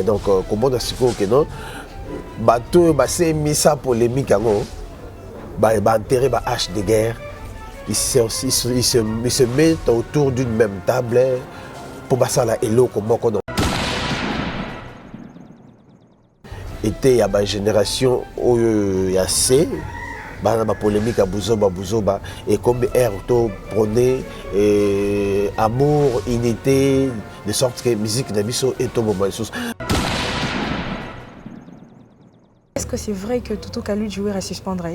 Donc, comment on a su que non, bateau, c'est mis ça polémique, enterré ba hache de guerre. Ils se mettent autour d'une même table pour passer la hello comment on était à ma génération où il y a C. Bah polémique à Bouzoba et comme air prôné amour, unité, de sorte que musique d'Abisso est au moment. Est-ce que c'est vrai que Toto Kalu jouait à suspendre?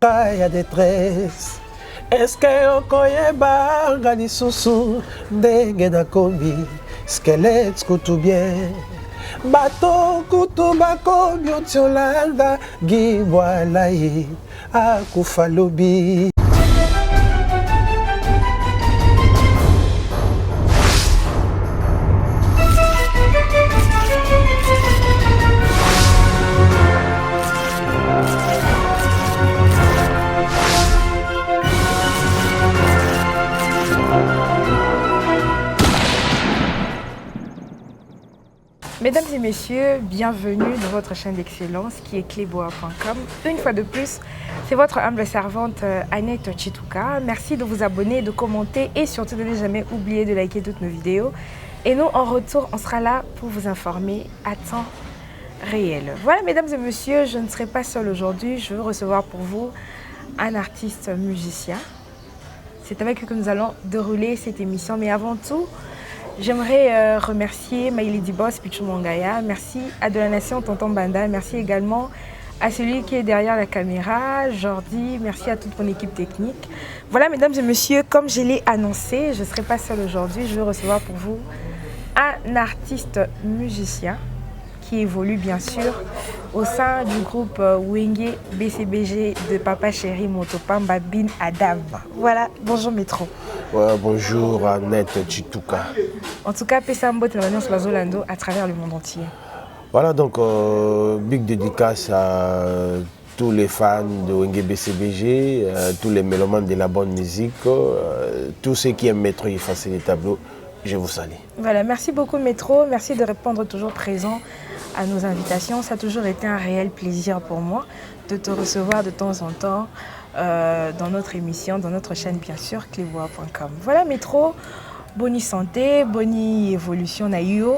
Il y a détresse. Est-ce qu'on connaît Bangani Soussou Dengue na kombi squelette tout bien bateau kutu bakomi otiolanda gibwalaye akufalobi. Mesdames et messieurs, bienvenue dans votre chaîne d'excellence qui est cléboa.com. Une fois de plus, c'est votre humble servante Annette Chituka. Merci de vous abonner, de commenter et surtout de ne jamais oublier de liker toutes nos vidéos. Et nous, en retour, on sera là pour vous informer à temps réel. Voilà, mesdames et messieurs, je ne serai pas seule aujourd'hui. Je veux recevoir pour vous un artiste musicien. C'est avec lui que nous allons dérouler cette émission. Mais avant tout, j'aimerais remercier Maïli Boss, Pichou Mongaya, merci à De la Nation, Tonton Banda, merci également à celui qui est derrière la caméra, Jordi, merci à toute mon équipe technique. Voilà, mesdames et messieurs, comme je l'ai annoncé, je ne serai pas seule aujourd'hui, je vais recevoir pour vous un artiste musicien qui évolue bien sûr au sein du groupe Wenge BCBG de Papa Chéri Motopamba Bin Adam. Voilà, bonjour Métro. Ouais, bonjour Annette Chituka. En tout cas, Pessambo Télémaniance Bazolando à travers le monde entier. Voilà, donc big dédicace à tous les fans de Wenge BCBG, tous les mélomanes de la bonne musique, tous ceux qui aiment Métro et effacer les tableaux. Je vous salue. Voilà, merci beaucoup Métro, merci de répondre toujours présent à nos invitations. Ça a toujours été un réel plaisir pour moi de te recevoir de temps en temps dans notre émission, dans notre chaîne bien sûr, cléboa.com. Voilà Métro, bonne santé, bonne évolution na yo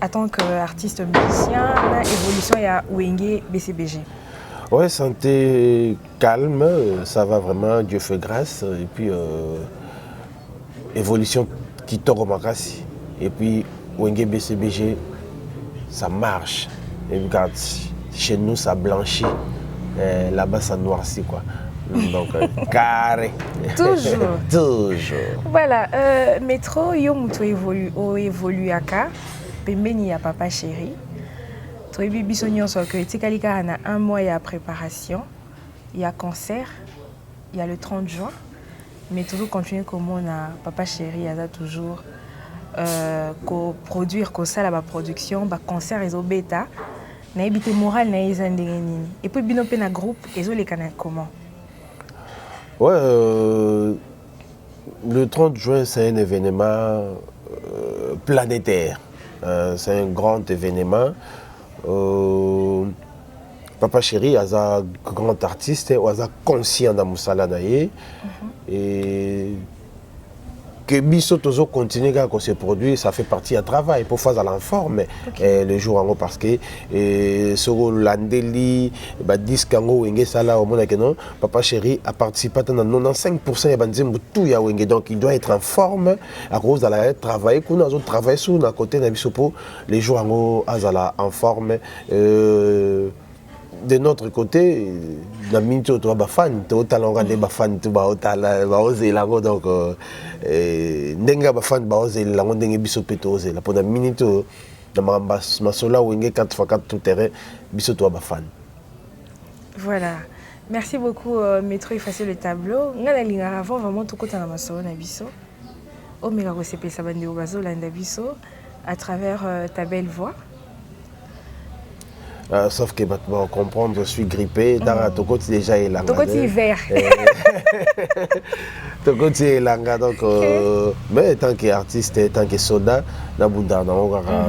en tant qu'artiste musicien, na évolution à Wenge BCBG. Ouais, santé calme, ça va vraiment, Dieu fait grâce. Et puis évolution qui tombe au Makassi. Et puis Wenge BCBG, ça marche. Et regarde, chez nous ça blanchit, là-bas ça noircit quoi. Donc carré. Toujours. Toujours. Voilà, Métro, yo muto évolue à ka, pembeni ya Papa Chéri. Toi biso nyonso que tikalika na un mois ya préparation, il y a concert, il y a le 30 juin. Mais toujours continuer comme on a Papa Chéri, il y a toujours produire comme ça la production, ba concert et bêta, na habité moral na izandengenini. Et puis bino pe na groupe et les canaux comment? Ouais, le 30 juin c'est un événement planétaire. C'est un grand événement. Papa Chéri est un grand artiste, est conscient de Moussala Naye. Et que Bisso Tozo continue à se produire, ça fait partie du travail pour faire l'enfant, mais le jour en haut parce que sur l'andeli, disque en haut, au monde Papa Chéri a participé à 95% de tout ya Wenge, donc il doit être en forme à cause de la travail qu'on a travaillé sur la côté de Bissopo, les jours en haut en forme. De notre côté, la minute tu as fan, tu as talent de fan, tu as talent, donc nenga fan baoze la ndenga biso petoze la pour la minute na masola Wenge 4x4 tout terrain biso tu as fan. Voilà. Merci beaucoup Métro effacer le tableau. Ngana linga avant vraiment tout côté na masola na biso. O mega ko sepe sa bande bazola na biso à travers ta belle voix. Sauf que maintenant, comprendre, je suis grippé. Dans ton côté, déjà, il a ton côté hiver. Tokoti langa donc mais tant qu'artiste, tant que soldat, na bunda na okaka.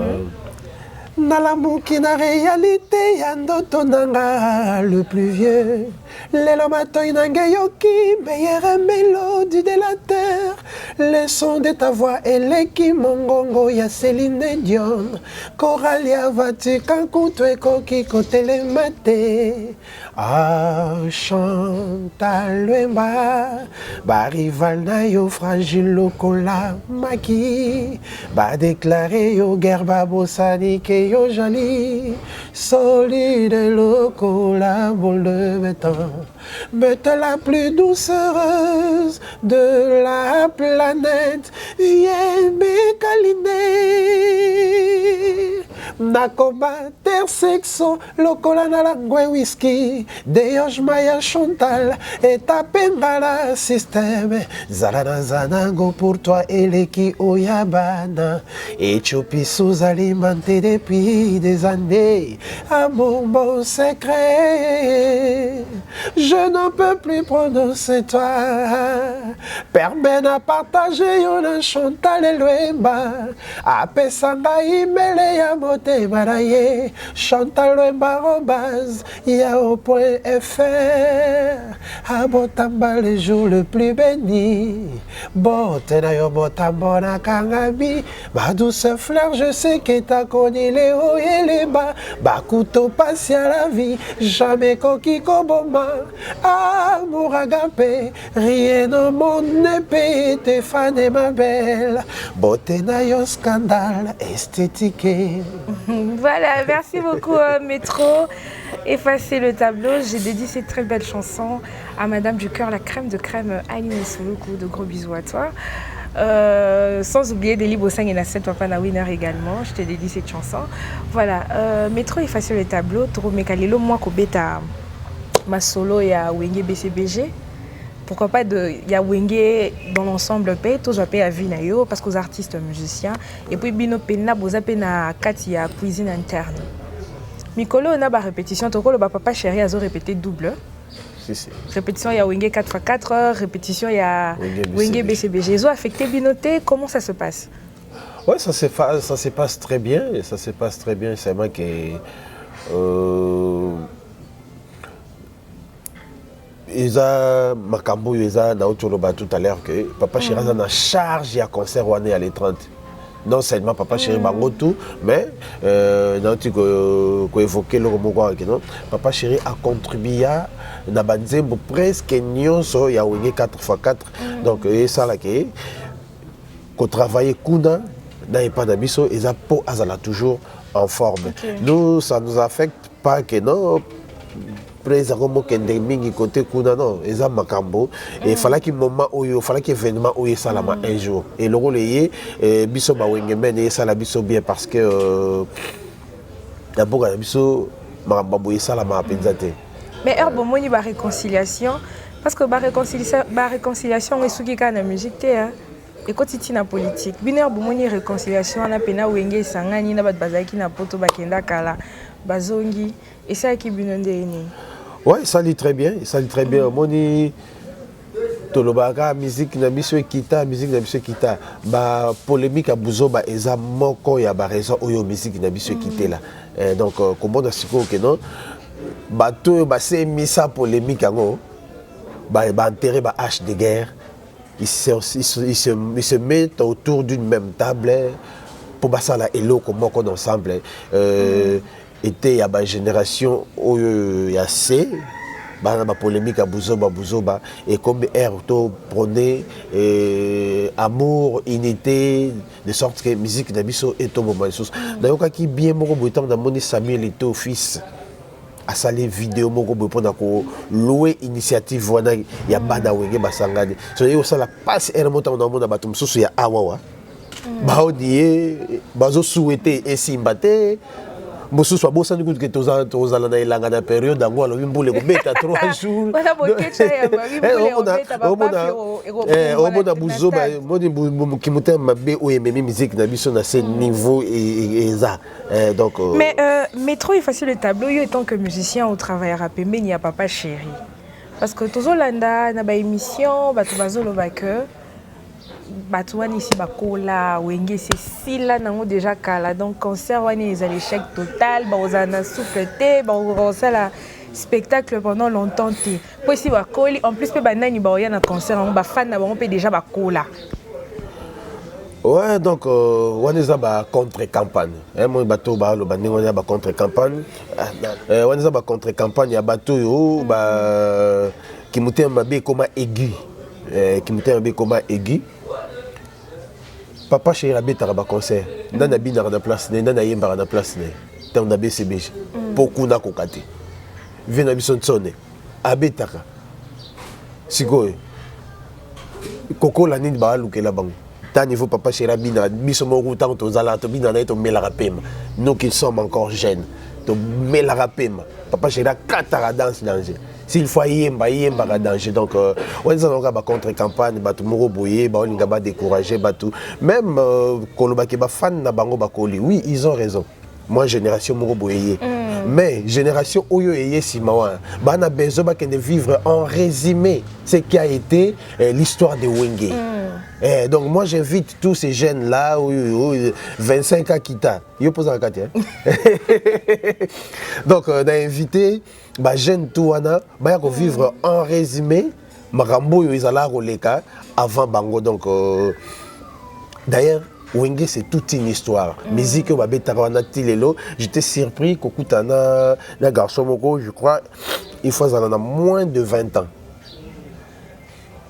Nalamuki na réalité ya ndoto nanga le plus vieux. Lelo matoi nangeyoki meilleure mélodie de la terre. Le son de ta voix eleki mongongo ya Céline Dion. Coralia Vatican kutu ekoki kotelema te. Ah, Chantal Lwemba, ba rival na yo fragile lokola maki. Ba déclaré yo guerre ba bosani ke yo jali. Solide lokola boule de béton. Bête la plus doucereuse de la planète. Viens me câliner. Nakoma sexo, lokola na langwe whisky. Deoj Maya Chantal et ta pengala système. Zalana zanango pour toi eleki oyabana. Et chopi sous alimenté depuis des années. À mon bon secret, je n'en peux plus prononcer toi. Permets à partager yon Chantal et Lwemba. Apesanga imele ya mote maraye. Chantal Lwemba robase yao.fr. Abotamba le jour le plus béni. Botena yo botambona kangami. Ma douce fleur, je sais que t'as connu les hauts et les bas. Bakuto passe à la vie, jamais coquille koboma. Amour agapé, rien au monde ne peut te faner ma belle. Botena yo scandale esthétique. Voilà, merci beaucoup Métro. Effacer le tableau, j'ai dédié cette très belle chanson à Madame du Cœur, la crème de crème Aline Soluku. De gros bisous à toi. Sans oublier Deli Bossang et Nasset Papa na Winner également, je te dédie cette chanson. Voilà, Métro Effacer le tableau, Toro Mekalelo, moi Kobeta, ma solo et à Wenge BCBG. Pourquoi pas il y a Wenge dans l'ensemble paix, tous à paix à Vinayo, parce qu'aux artistes musiciens. Et puis Bino Pena, Boza Pena Kati à cuisine interne. Mikolo, on a ba répétition, Toko le papa chéri a répété double. Si, si. Répétition, il y a Wenge 4x4, répétition, il y a Wenge BCBG. Ils ont affecté Binoté, comment ça se passe? Oui, ça se passe très bien. Ça se passe très bien. C'est vrai que Isa Makambo, Isa Naotoloba tout à l'heure que Papa Chéri a charge à concert ou année à les 30. Non seulement Papa Chéri Bango tout, mais tu évoqué le mot Papa Chéri a contribué à Nabanzembo presque nyonso ya Wenge 4x4. Donc ça là que travailler Kuna n'a pas d'abisso et ça pour azala toujours en forme. Okay. Nous ça nous affecte pas que non. Président kende mingi côté kuna non eza makambo et fallait qu'il moment oyo fallait qu'il événement oyo salama un jour et le rôle est biso ba wenge men et ça la biso bien parce que d'abord biso makambo salama penzate mais herbo moni ba réconciliation parce que ba réconciliation est souki kana musique hein et quotidien na politique binaire bo moni réconciliation na pena wenge sangani na bat bazaki na poto bakenda kala bazongi et ça qui binonde ni. Ouais, ça lit très bien, ça lit très bien. Moni tolobaka musique na biso kita, musique na biso kita. Ba polémique à buzo ba eza moko ya ba raison oyo musique na biso kité là. Donc comment na siko que non ba to ba c'est mis ça polémique ngo ba enterrer ba hache de guerre. Ils se mettent autour d'une même table pour basa la hello comme moko ensemble. Était y a une génération où il y a C, la polémique à Bouzoba, et comme air prenait amour, unité, de sorte que la musique d'Abisso est au moment de choses. D'ailleurs, qui bien mon temps dans Samuel était au fils à saler vidéo mon pour louer initiative voilà il y a bada wenge basangani. So il y a aussi la passe et remontant dans mon abatum sous il y a awawa. Baodie, bazo souhaité et simbate. Mosu soit beau sans du coup que tous allons aller dans la période d'ango alors même pour les bêta 3 jours. Voilà bon ketcha ya ba on a buzo ba modi qui mutem mabe o yememi musique na biso na ce niveau et ça donc mais Métro Effacer le tableau yo étant que musicien au travail rappé mais il n'y a Papa Chéri Parce que tous les landa na ba émission, ba tu bazolo ba que bato wana ici bakola wenge c'est si là nango déjà kala donc concert wana ils ont l'échec total ba ozana souffle te ba osala spectacle pendant longtemps te po si bakoli en plus pe banani ba oya na concert on ba fan na bango pe déjà bakola. Ouais, donc on est à contre-campagne. Moi bateau ba lo bandingo ya ba contre-campagne. On est à contre-campagne ya bateau yo ba qui muté mabe comme aigu. Qui muté mabe comme aigu. Papa chéri abetaka ba concert. Ndana bina na place ne, ndana yemba na place ne. Tant na BCBG. Beaucoup na kokate. Vina biso tsone. Abetaka. Sikoy. Koko la nini ba lukela bango. Tant niveau papa chéri bina biso mo rutan to zala to bina na to melaka pema. Nous qui sommes encore jeunes. To melaka pema. Papa chéri katara danse danger. S'il faut yemba ka danger donc on est en ba contre campagne ba tout moro boyer ba on ba décourager ba tout même koloba ke ba fan na bango ba koli oui ils ont raison moi génération moro boyer mais génération oyo eye simawa ba na besoin ba de vivre en résumé ce qui a été l'histoire de Wenge. Donc moi j'invite tous ces jeunes là 25 ans kita yo pose la carte donc on a invité ba jeune tout wana ba ko vivre en résumé makambo yo izala roleka avant bango donc d'ailleurs Wenge c'est toute une histoire musique ba betaka wana tilelo j'étais surpris kokutana na garçon moko je crois il faut en a moins de 20 ans.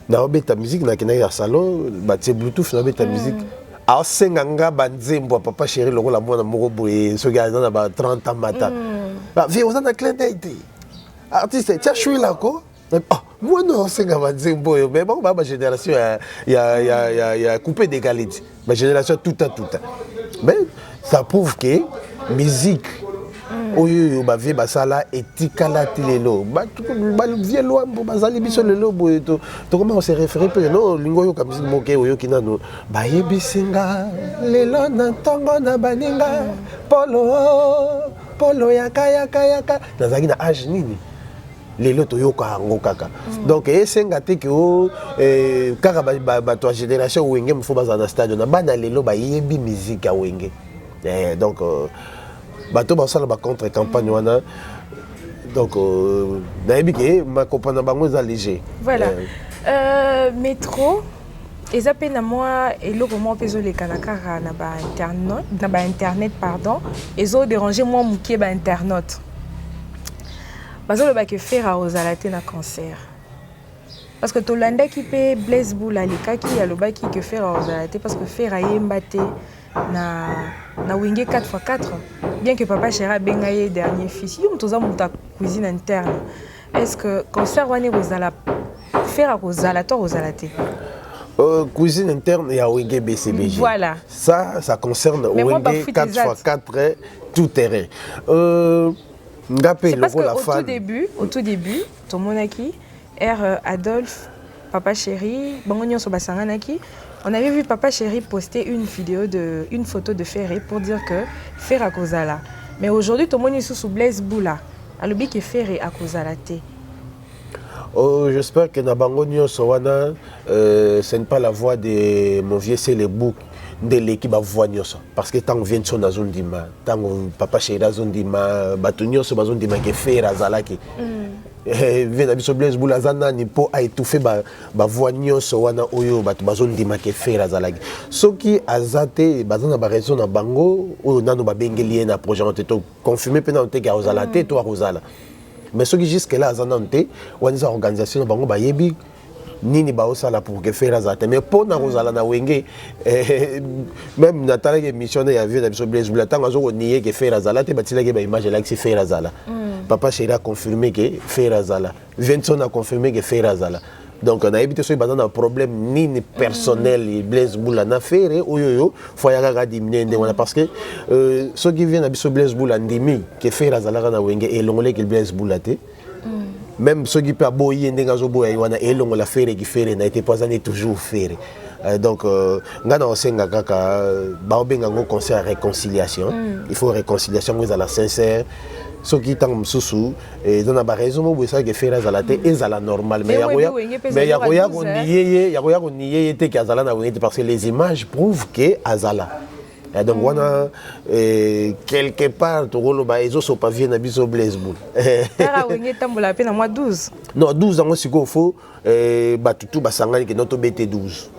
Na obeta musique na kena ya salon ba tie bluetooth na obeta musique a senganga banzembo papa chéri lokola mwana moko boye so gars na ba 30 ans mata ba vie on a clin d'œil artiste tu as joué là quoi moi non senga banzembo mais bon ba génération ya coupé d'égalité ma génération tout à mais ça prouve que musique oyo ba vie basala etikala tilelo ba vie loin bazali biso lelo boye to comment on se référer pe non lingo yo kamisi moke oyo kinano ba yebisinga lelo na tongo na baninga polo yaka nazaki na âge nini lelo to yoka ngo kaka donc esenga te ke o kaka ba to génération Wenge mfo bazana stade na bana lelo ba yebi musique ya Wenge donc bateau basala ba contre campagne wana donc nayebi ke ma compagnie bango za léger voilà métro eza pe na moi eloko mo pezo le kanaka na ba internet pardon ezo déranger moi mukie ba internet bazo le ba ke faire ozala te na concert parce que tolanda ki pe Blaise Boula likaki ya lobaki ke faire ozala te parce que faire ayemba te na Wenge 4x4 bien que papa chéri bengaye dernier fils yo mtoza muta cuisine interne est-ce que concert wane rozala faire rozala to rozala te cuisine interne ya Wenge BCBG voilà ça concerne Wenge 4x4 tout terrain ngapé parce que la fan au tout début ton monaki Adolphe papa chéri bango nyonso basanganaki. On avait vu Papa Chéri poster une photo de Ferré pour dire que Ferré à Kozala. Mais aujourd'hui, tout le monde est sous Blaise Boula. Alors, que Ferré à Kozala. J'espère que Nabango Nyosowana, ce n'est pas la voix de mon vieux Célébou de l'équipe à voix Nyoso. Parce que tant qu'on vient de son azondima, tant qu'on Papa Chéri azondima, Batunyo so bazondima que Ferré à Zalaki. Vena biso Blaise Boula zana ni po a étouffé ba voix nyonso wana oyo bato bazondima ke faire azalaki soki azate bazana ba raison na bango oyo nano ba bengeli na projet on te confirmer pe na on te ga ozala te to ozala mais soki jusque là azana on te wani organisation na bango ba yebi nini ba osala pour que faire azate mais pour na ozala na Wenge même na tala ke mission ya vie na biso Blaise Boula tango azo nier que faire azalate batila ke ba image là que faire azala Papa Chéri a confirmé que Ferrazala. Vincent a confirmé que Ferrazala. Donc on a évité ce un problème ni personnel Blaise Boula na faire oyoyo faut y aller diminuer parce que ceux qui viennent à Blaise Boula ndimi que Ferrazala na Wenge et l'ongolais que Blaise Boula te même ceux qui peuvent boyer ndengazo boyer wana et l'ongolais faire qui faire n'a été pas toujours faire Donc ngana osenga kaka ba obenga ngo conseil à réconciliation. Il faut réconciliation vous à la sincère. Ce qui est en sous et dans la raison où ça que faire à la tête et à la normale mais il y a nié que azala na parce que les images prouvent que azala. Et donc on a quelque part to rolo ba ezo so pas vient na biso blaiseboul. Tara wenge tambola pe na mois 12. Non 12 ans siko faut ba tutu ba sangani que notre BT 12.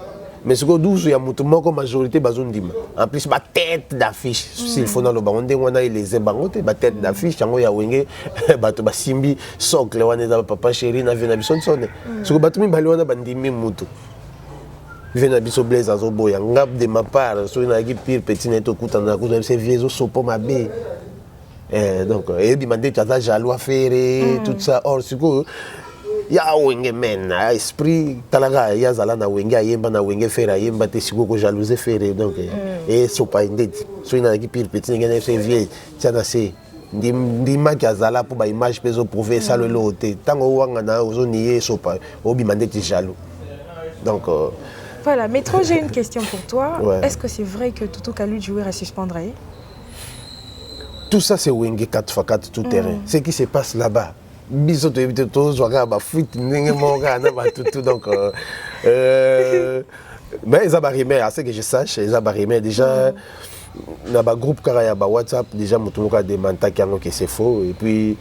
Mais ce que 12 il y a mutu moko majorité bazondima. En plus ba tête d'affiche s'il faut dans le bango on a les bangote ba tête d'affiche yango ya wenge ba to ba simbi socle wana za papa chéri na vena biso sonne. Ce que ba tumi bali wana bandimi mutu. Vena biso blaise azo boya ngap de ma part so na ki pire petit neto kutana ko c'est vieux sopo mabe. Donc et bi mandé tu as jaloux à faire tout ça or ce que ya wenge men esprit talaga ya zala na wenge ayemba na wenge fera ayemba te siko ko jalouser fere donc et so pas indette so ina ki pire petit ngene c'est vieux tiana c'est ndima ki azala pour ba image peso prouver ça le loté tango wanga na ozo nié so pas obi mandete jaloux donc voilà, Métro, j'ai une question pour toi. Ouais. Est-ce que c'est vrai que Tutu Kalu joueur à suspendre? Tout ça c'est wenge 4x4 tout terrain. Ce qui se passe là-bas biso to éviter to zoga ba fuite ndenge moka na ba tout donc mais ils abarimé à ce que je sache ils abarimé déjà na ba groupe karaya ba WhatsApp déjà mutunuka demanda kiango que c'est faux et puis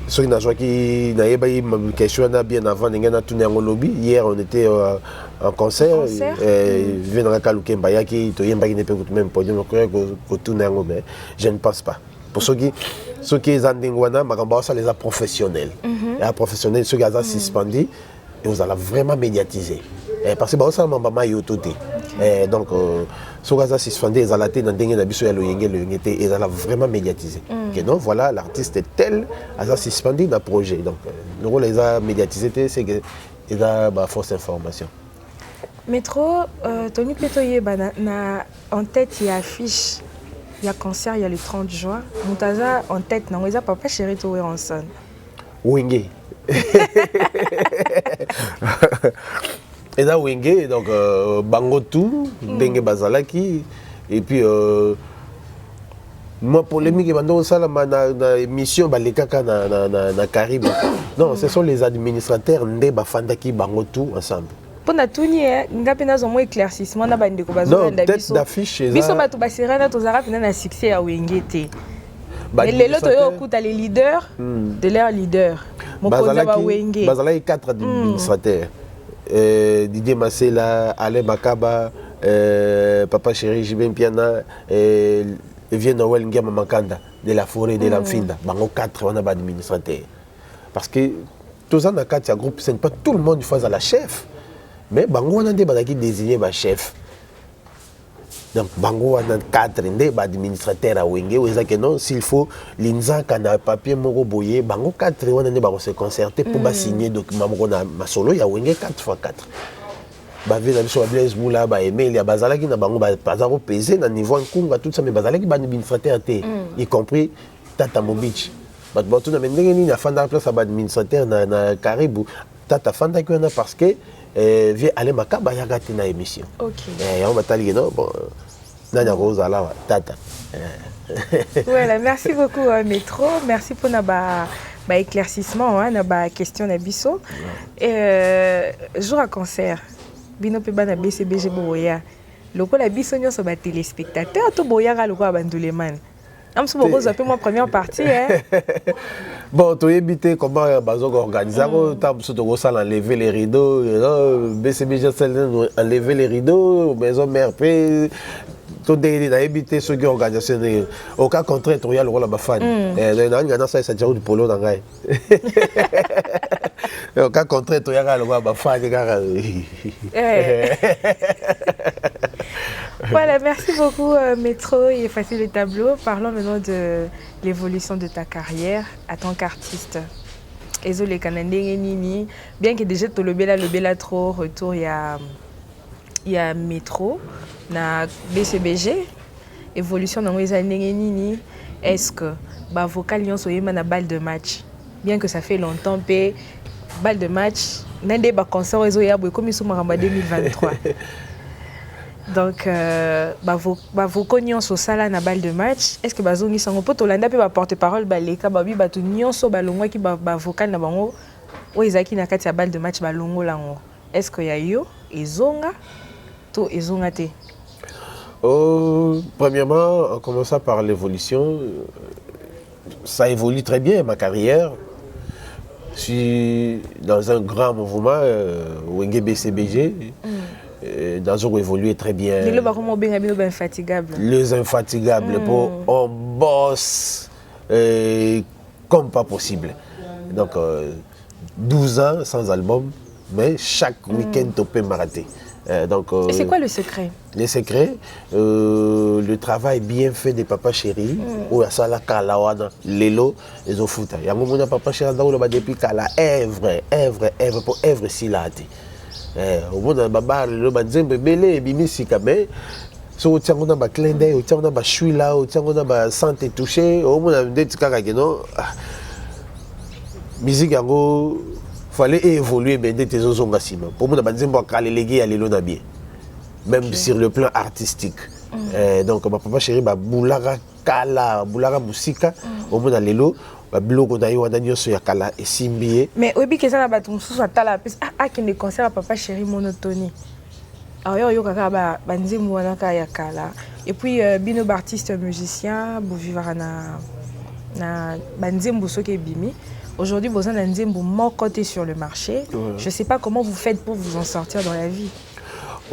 ceux qui n'a pas eu question bien avant n'engana tourné en lobby hier on était en concert vient dans Kaluke Mbayaki to yemba qui ne peut même podium ko tourner en mais je ne pense pas pour ceux qui zandingwana makamba ça les a professionnels et professionnels ceux qui ont suspendu et vous allez vraiment médiatiser parce que ça mamba yototé donc ceux qui ont suspendu ils allaient dans dingue na biso ya loyenge et ils allaient vraiment médiatiser que non voilà l'artiste est tel a suspendu dans projet donc nous les a médiatisé c'est que ils a fausse information. Métro Tony Petoye na en tête il y a affiche. Il y a concert, il y a le 30 juin. Moutaza en tête, non, ils a papa chéri to en son. Wenge. Et là Wenge donc bango tout, dengue bazalaki et puis moi polémique bando ça na émission balekaka na Caraïbes. Non, ce sont les administrateurs ndé bafandaki bango tout ensemble. Pour na tuni ngapi nazo mo éclaircissement na bandeko bazo nda biso d'affiche biso batu basirana tozara pena na succès ya wenge te mais les loto yo okuta les leaders de leur leader mokonza ba wenge bazalaki 4 administrateurs Didier Masela, Alain Makaba, Papa Chéri Jibin Piana et vient Noël Ngama Makanda de la forêt de l'Amfinda bango 4 on a pas administrateur parce que tous en a 4 groupe c'est pas tout le monde face à la chef. Mais bango on a désigné ma chef. Donc bango on a 4 administrateurs à Wenge ou que non s'il faut l'inza kana papier moko boyer bango 4 on a se concerter pour signer document moko na masolo ya Wenge 4x4. Ba vena biso Blaise Moula ba Emile ya bazalaki na bango ba bazaro peser na niveau nkunga tout ça mais bazalaki ba administrateur té y compris Tata Mobich. Ba tout na ndenge ni na fanda place ba administrateur na Caribou Tata fanda ki on a parce que vient aller Makaba ya gati na émission. OK. On va t'allier non bon nanya rosa là tata. Voilà, merci beaucoup Métro, merci pour na ba éclaircissement na ba question na biso. Jour à concert. Bino pe bana BCBG boya. Loko la biso nyonso ba téléspectateur to boya ga loko abanduleman. Amso boko za pe moi première partie Bon, tu éviter comment bazok organiser tam so to ça enlever les rideaux, BCBG enlever les rideaux, maison mère pe to de éviter ce qui organisation au cas contraire tu y a le rôle ba fan. Dans ça ça du polo dans gai. Au cas contraire tu y a le rôle ba fan Voilà, merci beaucoup Métro et effacer le tableau. Parlons maintenant de l'évolution de ta carrière en tant qu'artiste. Ezo les Canadiens nini, bien que déjà tu le bela trop retour il y a Métro na BCBG évolution dans les années nini. Est-ce que ba vocal yon soyema na balle de match, bien que ça fait longtemps pe balle de match nande ba concert ezo ya boy comme sous maramba 2023. Donc vos nyonso sala na balle de match, est-ce que bazongi sango poto landa pe ba porte-parole ba leka ba bi ba tu nyonso ba longwa ki ba vocal na bango o ezaki na kati ya balle de match ba longo lango. Est-ce que ya yo ezonga to ezonga te? Premièrement, en commençant par l'évolution, ça évolue très bien ma carrière. Je suis dans un grand mouvement, Wenge BCBG. Dans un évolué très bien. Les infatigables. Les infatigables, on bosse comme pas possible. Donc, 12 ans sans album, mais chaque week-end, on peut m'arrêter. Et c'est quoi le secret? Le secret, le travail bien fait des papas chéris, où ça la kalawana, lelo, les ofuta. Il y a un moment papa chéri depuis kala Èvre pour Èvre silate. Au bout d'un baba, le banzembe belé, bimisi kamé. So tiens on a ba clin d'œil, tiens on a ba chouila, tiens on a ba santé touché. Au bout d'un date kakageno, musique yango. Fallait évoluer mais des tes sima. Pour moi, banzembo kala légué à l'élo bien. Même sur le plan artistique. Donc ma papa chéri ba boulara kala, boulara musika. Au bout d'un l'élo. Blogo na yo wana nyoso ya kala esimbié. Mais obi keza na bato mususu atala pesa qui ne concert à papa chéri monotone. Alors yo kaka ba nzembo wana ka ya kala. Et puis bino artiste musicien bo vivre na banzembo soki bimi. Aujourd'hui vous avez un nzembo mon côté sur le marché. Je sais pas comment vous faites pour vous en sortir dans la vie.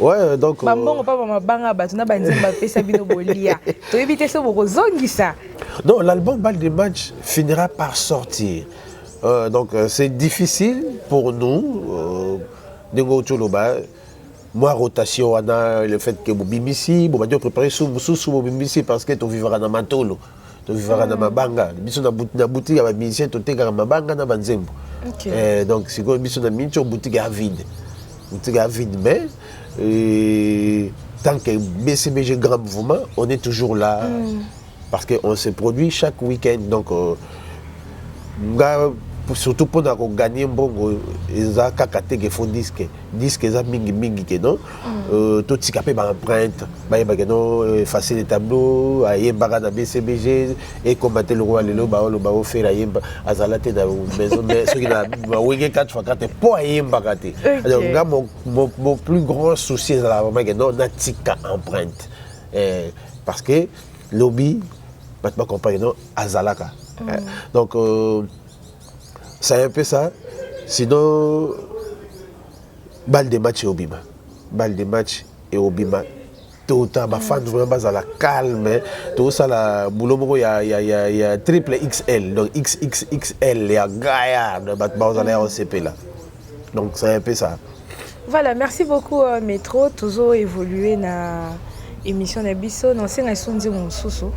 Ouais, donc bon pas ma banga batuna banzemba pesa bino bolia. To éviter ça boko zongisa. Non, l'album Balle de match finira par sortir. Donc c'est difficile pour nous. Moi, rotation, on a le fait que Bimisi, on va préparer sous Bimisi parce que tu vivras dans Matolo, tu vivras dans Mabanga. Biso na boutique, il y a des musiciens, tu te Mabanga na Banzembo. Donc c'est comme biso na mincho boutique à vide. Boutique à vide, mais tant que BCBG grand mouvement, on est toujours là. Parce qu'on se produit chaque week-end. Donc, surtout pour gagner un bon, ils ont kakate font disque. Disque, ils ont mingi que non. Tout ce qui a fait empreinte, effacer les tableaux, aller à BCBG et combattre le roi Lelo, le faire la yemba, azalate dans la maison. Mais ceux qui ont wingé 4x4 pour aller bagate. Donc, mon plus grand souci, c'est la vraiment que tika empreinte. Parce que lobby, pas compagnon azalaka. Donc c'est un peu ça. Sinon balle de match et obima. Balle de match et obima. Tout le temps ma fan vraiment à la calme. Tout ça la boulot il y a triple XL donc XXXL il y a Gaïa de battement à la OCP là. Donc c'est un peu ça. Voilà, merci beaucoup Métro, toujours évolué na émission Nabiso, non c'est un sonzi mon soso.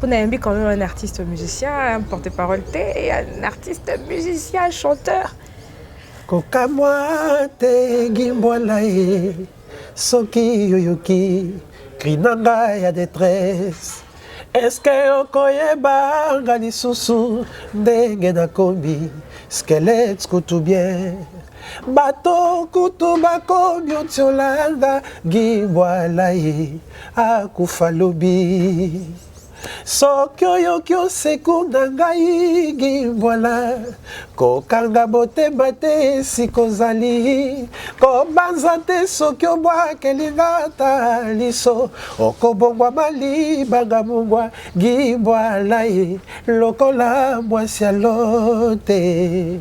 On a quand même un artiste musicien, un porte-parole, un artiste musicien, chanteur. Kokamwa te gimbwalae, soki yoyoki, krinanga ya détresse. Est-ce que okoyeba ngani susu, ndenge na kombi, squelette kutu bien. Bato kutu bakobi otiolanda, gimbwalae, akufalobi. Sokyo yokyo sekunda ngai gimbwala kokanga botema te sikozali kobanza te sokyo bwakelinga ta liso okobongwa mali banga mungwa gimbwala ye lokola mwasi alote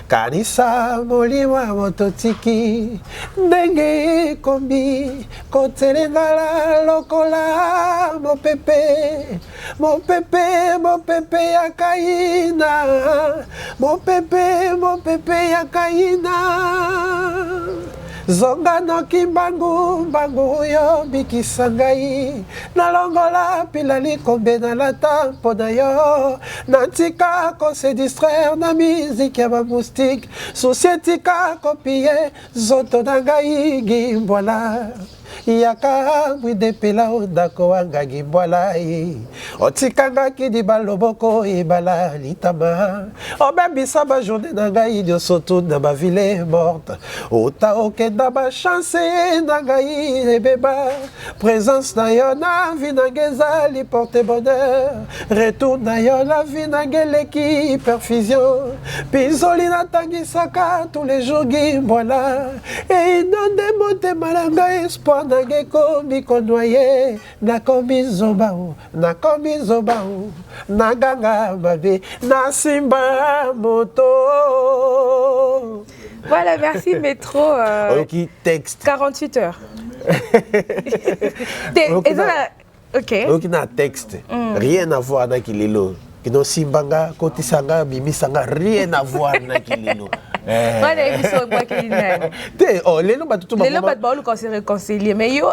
kanisa molima mototiki ndenge kombi kotelengala lokola mopepe ya kaina mopepe ya kaina zonga noki mbangu yo bikisa ngai nalongola pilali kombe na lata mpo na yo natika kose distraire na miziki ya bamoustique susi etika kopie zoto na ngai gimbwala yaka mwidepela ondako wangagi mbwala otikangaki dibaloboko ebala litama obebisa bajourne na ngai nyonso tuna bavile morte ota okenda bachance na ngai ebeba présence na yo na vi na ngai ezali porte bonheur retour na yo na vi na ngai eleki perfusion pinzoli natangisaka tous les jours gimbwala einonde motema na ngai espoir na ngai ekomi konoye nakomi zobao naganga mabe nasimba moto. Voilà, merci Métro. Ok, texte. 48 heures. Ok. Ok, na texte. Rien à voir avec Kililo. Kino simbanga, kotisanga, bimisanga, rien à voir avec Kililo. Voilà, ils sont pas qui les lots battu les lots battu quand c'est réconcilié mais yo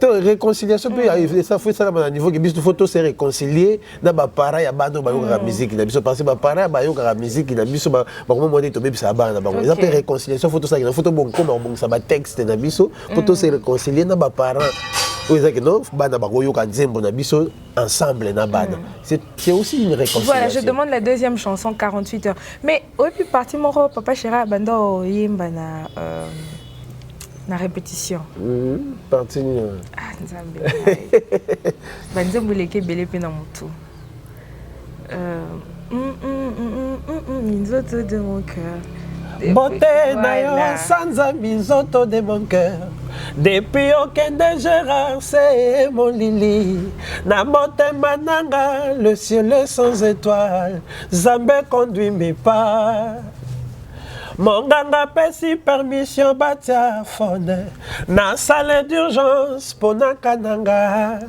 réconciliation puis ça fait ça à niveau que bis photo c'est réconcilié na ba para ya bando ba yoka musique na biso parce que ba para ba yoka musique na biso ba comment monter tomber bisa ba na ba ça fait réconciliation photo ça na photo bon comme bon ça ba texte na biso photo c'est réconcilié na ba para oui ça que non bana ba yoka nzembo na biso ensemble na bana c'est aussi une réconciliation. Voilà, je demande la deuxième chanson 48 heures mais au plus parti moro papa chéra bando yimba na répétition parti nzambe banzembo leke belé pe na mutu minzoto de mon cœur beauté na yo sanza minzoto de mon cœur depuis aucun Gérard c'est mon lili na motema nanga le ciel est sans étoiles Zambé conduit mes pas mon ganga pesi permission batia fone na salle d'urgence pona kananga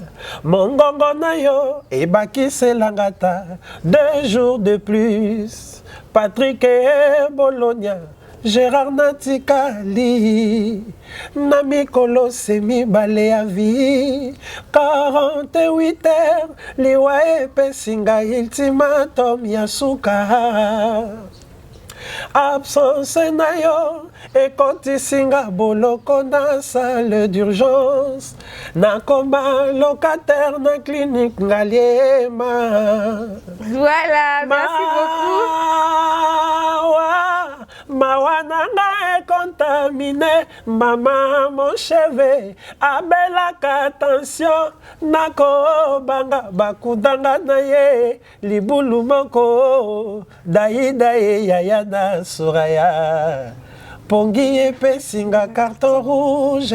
mon gongo na yo ebakisela ta 2 jours de plus Patrick et Bologna Gérard Natikali Namikolo semi balé à vie 48 heures liwa epesinga ultimatum yasuka absence na yo ekotisinga boloko na salle d'urgence nakoma locataire na clinique ngaliema. Voilà, merci beaucoup. Mawananga est contaminé, maman mon cheveu, abelaka attention, nako banga bakudanga na ye, libulu moko, daye yaya na suraya. Pongi epesinga carton rouge,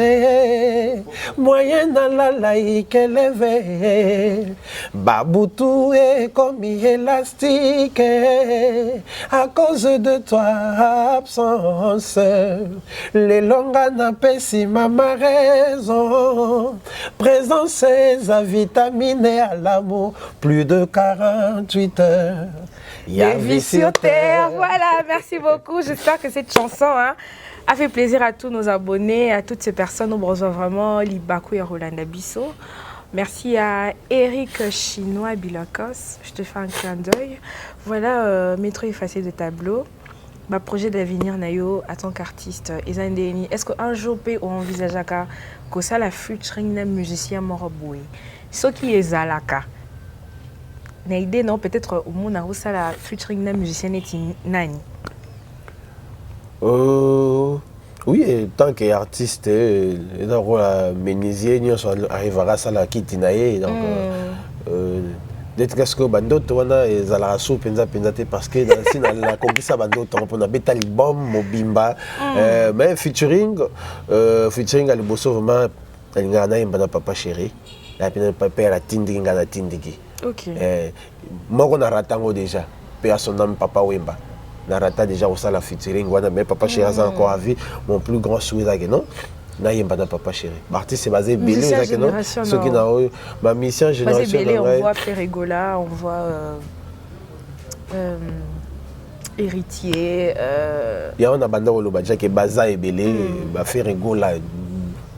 moyen na la laïque élevé, baboutou est comme élastique, à cause de toi absence, les longas n'a pesi ma raison, présence à vitaminer à l'amour, plus de 48 heures. Des vies sur terre. Voilà, merci beaucoup. J'espère que cette chanson a fait plaisir à tous nos abonnés, à toutes ces personnes. On besoin vraiment Libakou et Rolanda Bisso. Merci à Eric Chinois Bilakos. Je te fais un clin d'œil. Voilà, métro effacé de tableau. Ma projet d'avenir nayo en tant qu'artiste. Est-ce qu'un jour on envisage que ça la featuring d'un musicien moraboué? Ce qui est Zalaka. Na idée non peut-être au monde a ça la featuring na musicienne est nani. Oui, tant qu'artiste donc la menuisier nous arrivera ça la kitinaye donc d'être qu'est-ce que bando toana et zala sou penza parce que si la conquista bando on a beta album mobimba mais featuring à le bosso vraiment ngana imbana papa chéri la papa la tindigi ngana tindigi. Ok. Moi on a ratango déjà père son nom papa Wemba na rata déjà au sala featuring wana mais papa chéri a encore à vie mon plus grand souhait là non na yemba na papa chéri l'artiste c'est basé belé là que non ce qui na ma mission génération on voit Ferregola on voit héritier ya on a banda au lobaja que baza et belé ba Ferregola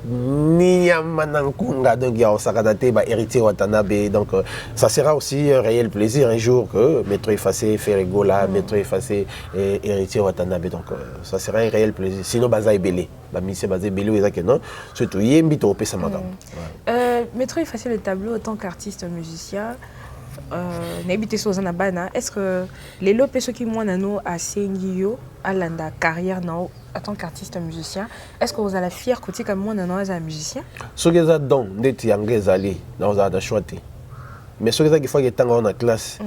Niyamanankunga, donc il y a Osakadate, héritier Watanabe. Donc ça sera aussi un réel plaisir un jour que Métro Effacé, Ferregola, Métro Effacé et héritier Watanabe. Donc ça sera un réel plaisir. Sinon, Baza est belé. Mise Baza est belé, non. Surtout, il y a un bito au Pessamagam. Métro Effacé le tableau en tant qu'artiste musicien. N'habitez sur Zanabana. Est-ce que les lopes ceux qui m'ont à Sengio, à la carrière en tant qu'artiste musicien, est-ce que vous allez fier côté comme moi as un musicien? Ce que ça donne, d'être anglais allé, dans un choisi. Mais ce que ça qu'il faut que tu aies en classe,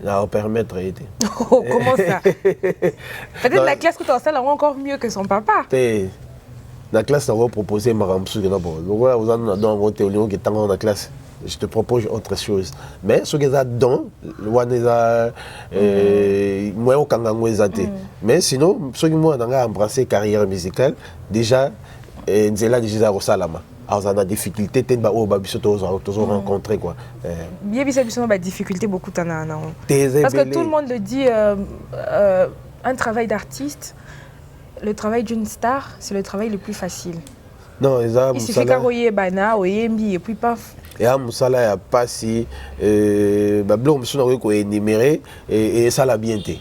ça va permettre d'aider. Oh, comment ça? Peut-être la classe que tu as ça encore mieux que son papa. La classe, on va proposer ma ramsou. Vous avez dans théorie qui est dans la classe. Je te propose autre chose. Mais ce que ça donne, moi, mais sinon, ce que moi, on a embrassé carrière musicale, déjà, c'est là déjà au Salama. Alors, on a des difficultés, tu as toujours rencontré. Bien, il difficulté beaucoup. Parce que tout le monde le dit, un travail d'artiste, le travail d'une star, c'est le travail le plus facile. Non, il suffit qu'à Bana, et puis paf. Et à Moussala, il n'y a pas si. Bablo, on a énuméré et ça l'a bien été.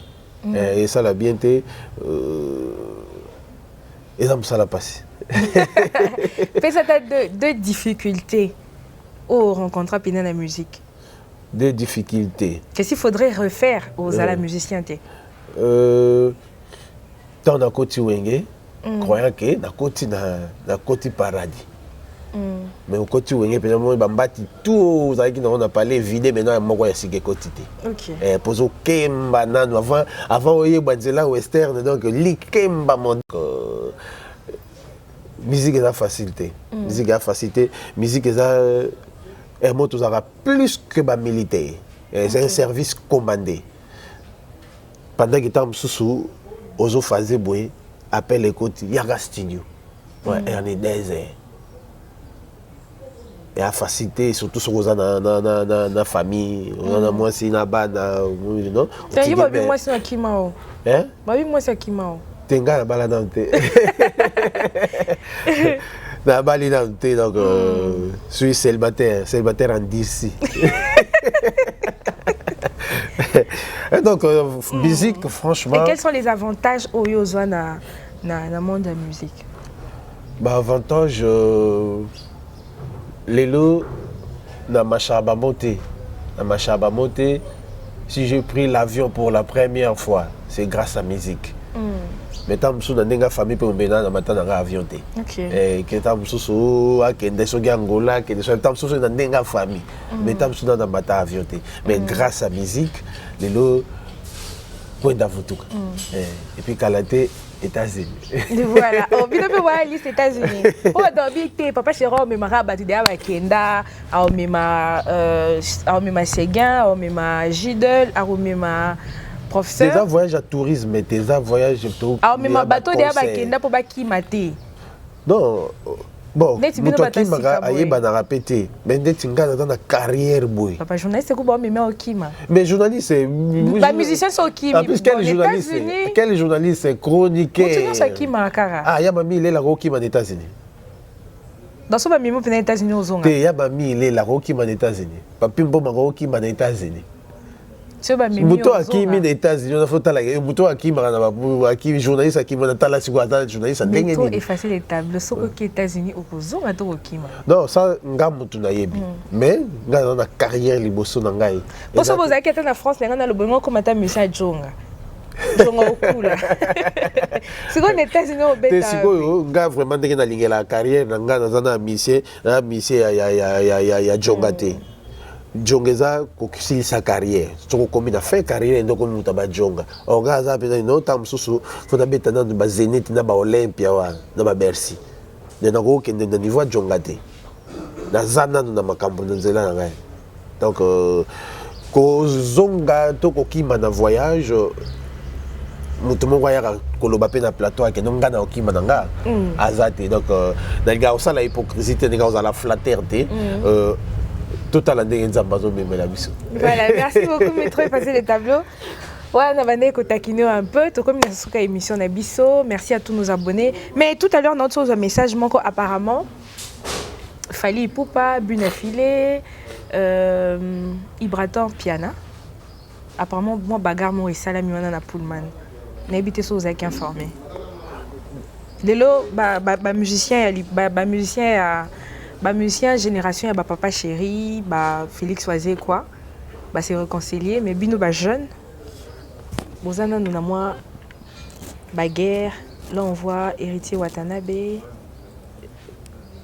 Et ça l'a bien été. Et ça Moussala passe. Fais ça deux difficultés au rencontre dans la musique. Deux difficultés. Qu'est-ce qu'il faudrait refaire aux à la musicien? Tant na côté Wenge, croyant que na côté paradis. Mais au côté Wenge, peut-être moi bambati tout, ça qui on a parlé vidé maintenant moi c'est que côté. OK. Pour au kemba nan avant oye banzela western donc li kemba mon musique est la facilité. Musique est la facilité, musique est un mot tout ça plus que ba militaire. C'est un service commandé. Pendant que tam sous Ozo faisait boy appelle écoute Yaga Studio. Ouais, et on est désert. Et la facilité surtout sur la famille, on a moi c'est na bas non. Tu as vu moi c'est Akimao. Hein? Bah oui moi c'est Akimao. Tenga la balle dans te. La balle dans te donc je suis célibataire en DC. Et donc, musique, franchement. Et quels sont les avantages au Yozo dans le monde de la musique? Bah, avantage, les lots, dans ma chabamoté. Dans ma chabamoté, si j'ai pris l'avion pour la première fois, c'est grâce à la musique. Mais tant que je suis dans famille pour me dans matin dans avion té. Et que tant que je suis à Kende Sogi Angola, que tant que je suis dans famille. Mais tant que je suis dans matin avion té. Mais grâce à la musique, les lots point d'avutuka. Et puis Kalaté États-Unis. Voilà. Oh, bien peu voir liste États-Unis. Oh, dans big papa chéro me mara battu à Kenda, à Séguin, à Gidel, à professeur. Des voyages à tourisme, des voyages à tourisme. Ah, mais ma bateau de Abakenda pour qui maté. Non, bon, toi qui m'a répété, mais dès que tu as dans la carrière, boy. Papa journaliste, c'est quoi, mais au Kima. Mais journaliste, c'est. La musicienne, c'est au Kima. En plus, quel journaliste, c'est chroniqueur. C'est Kima, Kara. Ah, Yamami, il est là, au Kima, aux États-Unis. Dans ce moment, il est aux États-Unis, aux Zonga. Yamami, il est là, au Kima, aux États-Unis. Papimbo, au Kima, aux États-Unis. Muto akimi des États-Unis, on a fait la muto akimi journaliste akimi on a tala journaliste ndenge ni effacer les tables so aux États-Unis au zo ato okima. Non, ça nga mutu na yebi. Mais nga na carrière liboso na ngai. Pour ça vous avez été en France, nga na le bongo comme ta monsieur Jonga. Jonga okula. C'est quoi les États-Unis au beta. C'est quoi nga vraiment ndenge na lingela carrière na nga na monsieur ya Jonga te. Jongeza kokisi sa carrière soko komi na fait carrière ndoko muta ba jonga ogaza pena no tam susu fona beta na ba Zénith na ba Olympia wa na ba Bercy de na ko kende na niveau jonga te na zana na makambo nzela na ngai donc ko zonga to ko kima na voyage mutu moko ya koloba pe na plateau ake ndonga na okima na nga azate donc na ga osala hypocrisie te nga osala flatter te Voilà, merci beaucoup, Métro Effacé les tableaux. Ouais, on a taquiné un peu, tout comme émission Nabiso. Merci à tous nos abonnés. Mais tout à l'heure, notre message manque apparemment. Fali Ipupa, Bunafile, Ibrator Piana. Apparemment, moi, bagarre, moi, et Salami, on a Pullman. N'habitez sur vous informé. Lelo, musicien, génération, papa chéri, Félix Oisé, quoi. C'est réconcilié, mais bino, jeune. Bozana, nous, moi, guerre. Là, on voit Héritier Watanabe,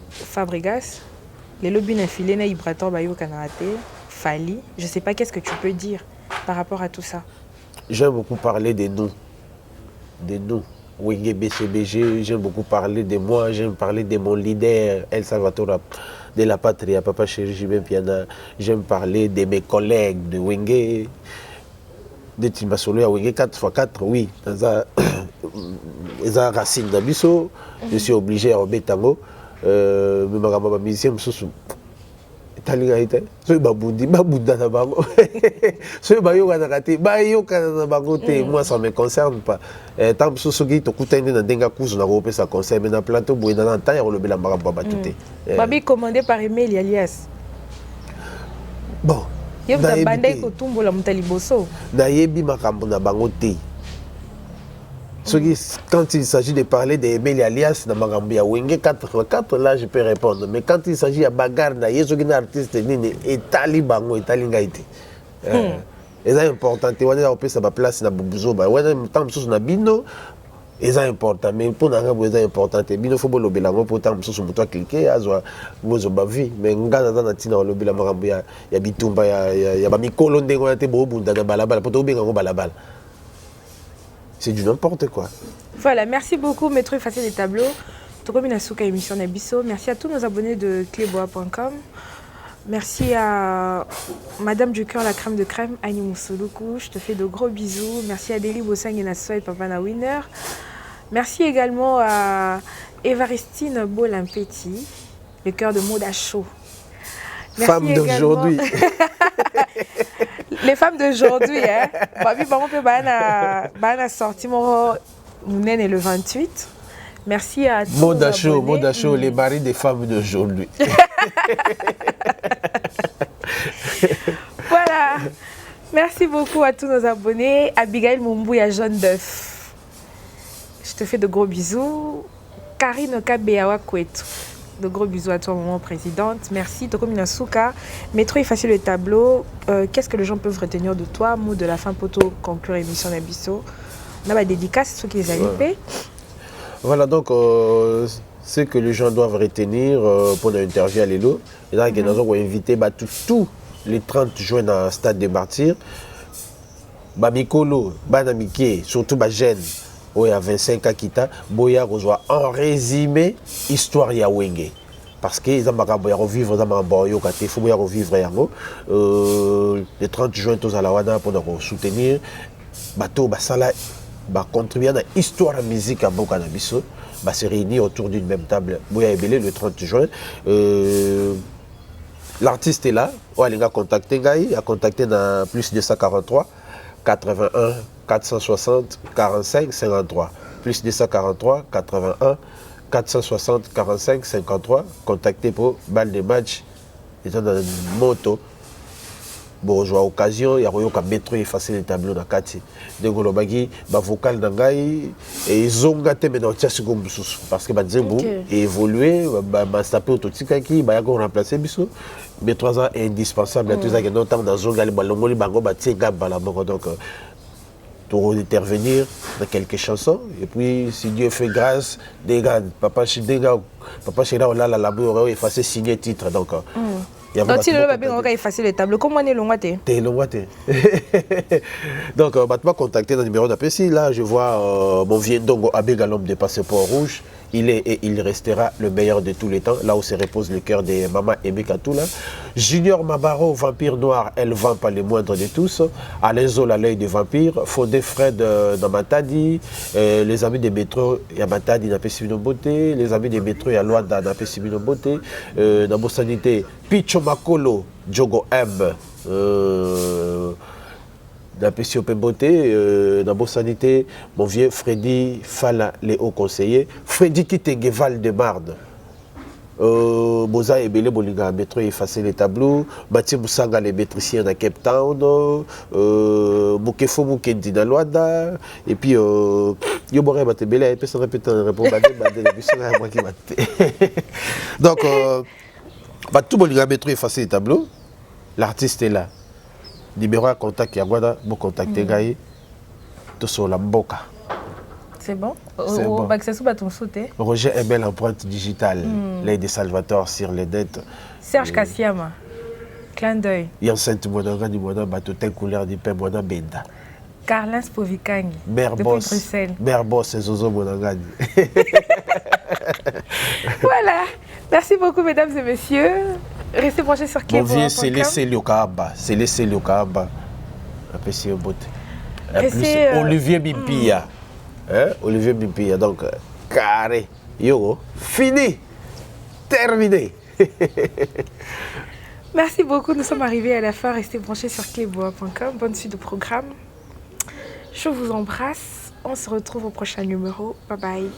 Fabregas. Les lobbies n'infilés, na Ibrator, Bayo Kanarate, Fali. Je ne sais pas qu'est-ce que tu peux dire par rapport à tout ça. J'aime beaucoup parler des noms. Des noms. Wenge BCBG, j'aime beaucoup parler de moi, j'aime parler de mon leader, El Salvatore de la Patrie, Papa Chéri Jibin Piana. J'aime parler de mes collègues de Wenge. De Timbasolo à Wenge 4x4, oui. Ils ont racine d'Abisso. Je suis obligé à remettre tango. Mais ma musicien me sous. Talinga ite. So babundi, babunda na bango. So bayoka na kati, bayoka na bango te. Moi ça me concerne pas. Tant que ce qui te coûte une denga cousu na repé ça concerne mais na plateau boy na temps on le bela marabu batute. Babi commandé par email alias. Bon. Yeba bandai ko tumbola mutaliboso. Na yebi makambo na bango te. Quand il s'agit de parler des Emeli alias na makambo ya Wenge 4x4, là je peux répondre. Mais quand il s'agit de bagarre na yesoki na artiste nini etali bango etali ngaite. C'est important. Tu vois, on peut sa place na bubuzo ba. Ouais, tant que na bino, c'est important. Mais pour n'anga c'est important. Bino faut bolo belango pour tant que sur muto cliquer azwa bozo ba vie. Mais ngana na tina lo bela makambo ya bitumba ya ba mikolo ndengo ya te bo bunda na balabala pour to benga ngo balabala. C'est du n'importe quoi. Voilà, merci beaucoup, Maître Effacé des tableaux. Tokomi Nasuka émission Nabiso. Merci à tous nos abonnés de cléboa.com. Merci à Madame du Cœur, la crème de crème, Annie Moussouloukou. Je te fais de gros bisous. Merci à Deli Bossang et Nassoy, Papa na Winner. Merci également à Évaristine Bolimpéti, le cœur de Moda Chaud. Femme d'aujourd'hui. Les femmes d'aujourd'hui, hein. Babi, on peut bana sorti mon Mounen le 28. Merci à tous. Moda Chaud, les maris des femmes d'aujourd'hui. Voilà. Merci beaucoup à tous nos abonnés. Abigail Mumbouya Jaune d'œuf. Je te fais de gros bisous. Karine Kabeawa Kwetu. De gros bisous à toi, maman présidente. Merci. Tokomi Nasuka. Maître Effacé le tableau. Qu'est-ce que les gens peuvent retenir de toi? Mot de la fin, poto, conclure l'émission Nabiso. On a ma dédicace, ceux qui les ont. Voilà, donc, ce que les gens doivent retenir pour l'interview à Lélo. Et là, nous avons invité tous les 30 juin dans le stade des Martyrs. Mikolo, Banamike, surtout Jeune. Oui, à 25 ans, Boya reçoit en résumé l'histoire de Wenge. Parce qu'ils ont revivre dans il faut revivre. Le 30 juin, tous à la Wana pour nous soutenir. Bateau, Basala, contribuer à l'histoire de la musique à Bokanabiso. Se réunir autour d'une même table. Boya Ebele le 30 juin. L'artiste est là. Il a contacté dans plus de 143 81 460 45 53 plus 243 81 460 45 53 contacté pour balle de match étant dans une moto bon joie occasion il y a eu un métro effacé les tableaux dans quartier de golobagi ba vocal nangai et zonga te maintenant parce que ba zembo évoluer ba stapé autotique qui ba ko remplacer biso mais 3 ans indispensable à tous ça que notamment dans zonga les balongoli bango ba tienga bala donc pour intervenir dans quelques chansons et puis si Dieu fait grâce des gars papa Chira on a la labeur effacer signer titre donc donc si le babé on va effacer le tableau comment on est longate donc tu vas contacter dans le numéro d'appel si là je vois mon vieux Ndongo Abega l'homme de passeport rouge il est et il restera le meilleur de tous les temps là où se repose le cœur des mamans Aimé Katoula Junior Mabaro vampire noir elle vend pas les moindres de tous Alain Zola l'œil des vampires Fodé Fred dans Matadi les amis des métros il y a Matadi dans Pessimino Beauté les amis des métros il y a Luanda dans Pessimino Beauté dans Bossanité Picho Makolo Djogo M dans Pessimino Beauté dans Bossanité mon vieux Freddy Fala les hauts conseillers Freddy Kitenge Val de Marne Boza ebele bolinga métro effacer les tableaux, Mathieu Boussanga les métriciens à Cape Town, Bokefo Bukendi na Luanda, et puis yo boré baté bela et puis ça répète répond badé moi qui baté. Donc tout bolinga métro effacer les tableaux, l'artiste est là. Numéro à contact ya gwada bo contacter gaï to sur la mboka. C'est bon. C'est bon. Roger Ebel, empreinte digitale. L'aide Salvatore sur les dettes. Serge Kassiama, clin d'œil. Yancente Monaga du Monaga, Batotin couleur du Père Monaga Benda. Carlin Spovikangi. Depuis Bruxelles. Mère Boss et Zozo Monaga. Voilà. Merci beaucoup, mesdames et messieurs. Restez branchés sur Clébois. Mon vieux, c'est laissé le Kaaba. C'est laissé le Kaaba. Appréciez au bout. Olivier Bimpia. Olivier Bimpia, donc carré, yo, fini, terminé. Merci beaucoup, nous sommes arrivés à la fin. Restez branchés sur clébois.com. Bonne suite de programme. Je vous embrasse. On se retrouve au prochain numéro. Bye bye.